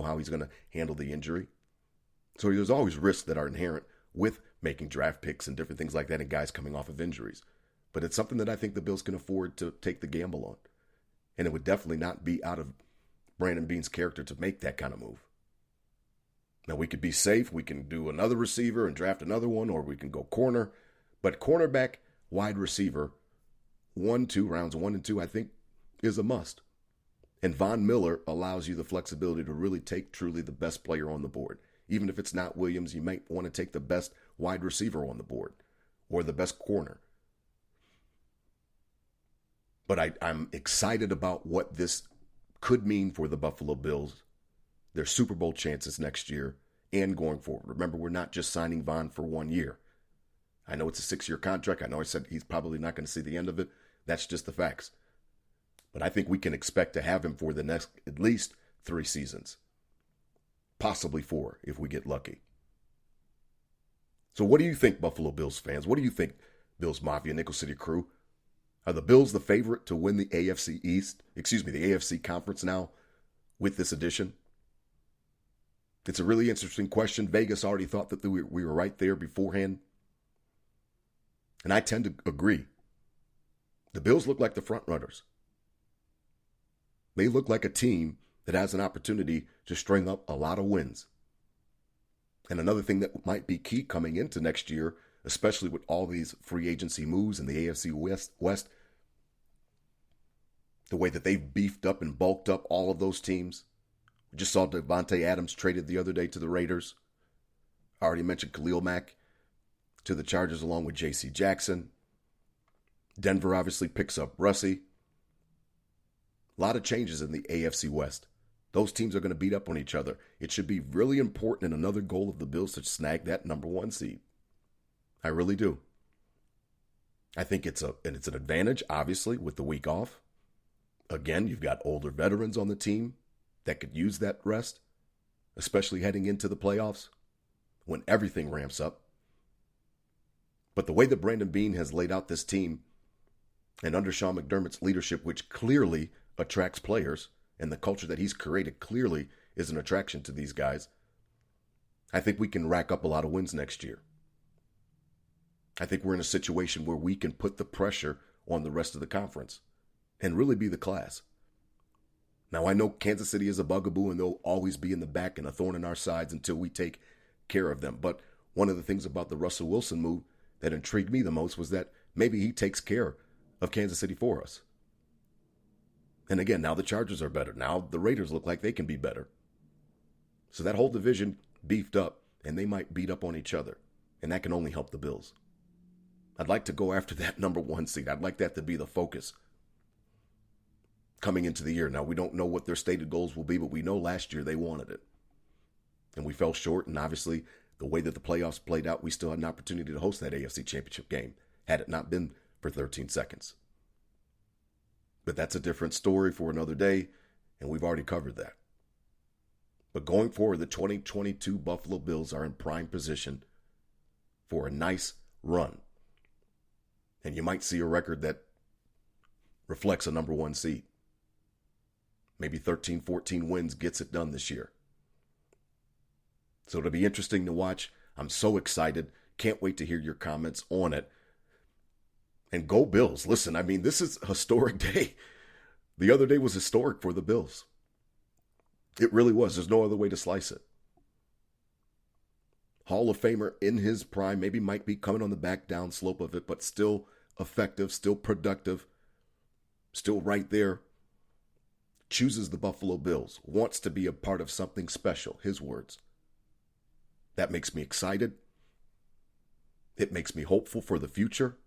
how he's going to handle the injury. So there's always risks that are inherent with making draft picks and different things like that and guys coming off of injuries. But it's something that I think the Bills can afford to take the gamble on. And it would definitely not be out of Brandon Beane's character to make that kind of move. Now, we could be safe. We can do another receiver and draft another one, or we can go corner. But cornerback, wide receiver, 1-2, rounds 1 and 2, I think is a must. And Von Miller allows you the flexibility to really take truly the best player on the board. Even if it's not Williams, you might want to take the best wide receiver on the board or the best corner. But I'm excited about what this could mean for the Buffalo Bills, their Super Bowl chances next year and going forward. Remember, we're not just signing Von for 1 year. I know it's a 6-year contract. I know I said he's probably not going to see the end of it. That's just the facts. But I think we can expect to have him for the next at least 3 seasons. Possibly 4 if we get lucky. So what do you think, Buffalo Bills fans? What do you think, Bills Mafia, Nickel City crew? Are the Bills the favorite to win the AFC East? The AFC Conference now with this addition? It's a really interesting question. Vegas already thought that we were right there beforehand. And I tend to agree. The Bills look like the front runners. They look like a team that has an opportunity to string up a lot of wins. And another thing that might be key coming into next year, especially with all these free agency moves in the AFC West, the way that they've beefed up and bulked up all of those teams. We just saw Devontae Adams traded the other day to the Raiders. I already mentioned Khalil Mack to the Chargers along with J.C. Jackson. Denver obviously picks up Russie. A lot of changes in the AFC West. Those teams are going to beat up on each other. It should be really important and another goal of the Bills to snag that number 1 seed. I really do. I think it's an advantage, obviously, with the week off. Again, you've got older veterans on the team that could use that rest, especially heading into the playoffs when everything ramps up. But the way that Brandon Beane has laid out this team and under Sean McDermott's leadership, which clearly attracts players, and the culture that he's created clearly is an attraction to these guys, I think we can rack up a lot of wins next year. I think we're in a situation where we can put the pressure on the rest of the conference and really be the class. Now, I know Kansas City is a bugaboo and they'll always be in the back and a thorn in our sides until we take care of them. But one of the things about the Russell Wilson move that intrigued me the most was that maybe he takes care of Kansas City for us. And again, now the Chargers are better. Now the Raiders look like they can be better. So that whole division beefed up, and they might beat up on each other. And that can only help the Bills. I'd like to go after that number 1 seed. I'd like that to be the focus coming into the year. Now, we don't know what their stated goals will be, but we know last year they wanted it. And we fell short, and obviously the way that the playoffs played out, we still had an opportunity to host that AFC Championship game, had it not been for 13 seconds. But that's a different story for another day, and we've already covered that. But going forward, the 2022 Buffalo Bills are in prime position for a nice run. And you might see a record that reflects a number 1 seed. Maybe 13, 14 wins gets it done this year. So it'll be interesting to watch. I'm so excited. Can't wait to hear your comments on it. And go Bills. Listen, I mean, this is a historic day. The other day was historic for the Bills. It really was. There's no other way to slice it. Hall of Famer in his prime, maybe might be coming on the back down slope of it, but still effective, still productive, still right there. Chooses the Buffalo Bills, wants to be a part of something special, his words. That makes me excited. It makes me hopeful for the future.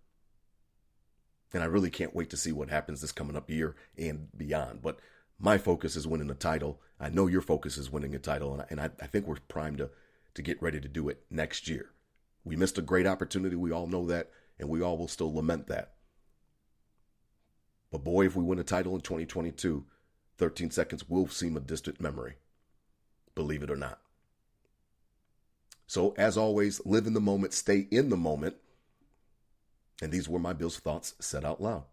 And I really can't wait to see what happens this coming up year and beyond. But my focus is winning a title. I know your focus is winning a title, and I think we're primed to get ready to do it next year. We missed a great opportunity. We all know that, and we all will still lament that. But boy, if we win a title in 2022, 13 seconds will seem a distant memory. Believe it or not. So, as always, live in the moment, stay in the moment. And these were my Bills thoughts said out loud.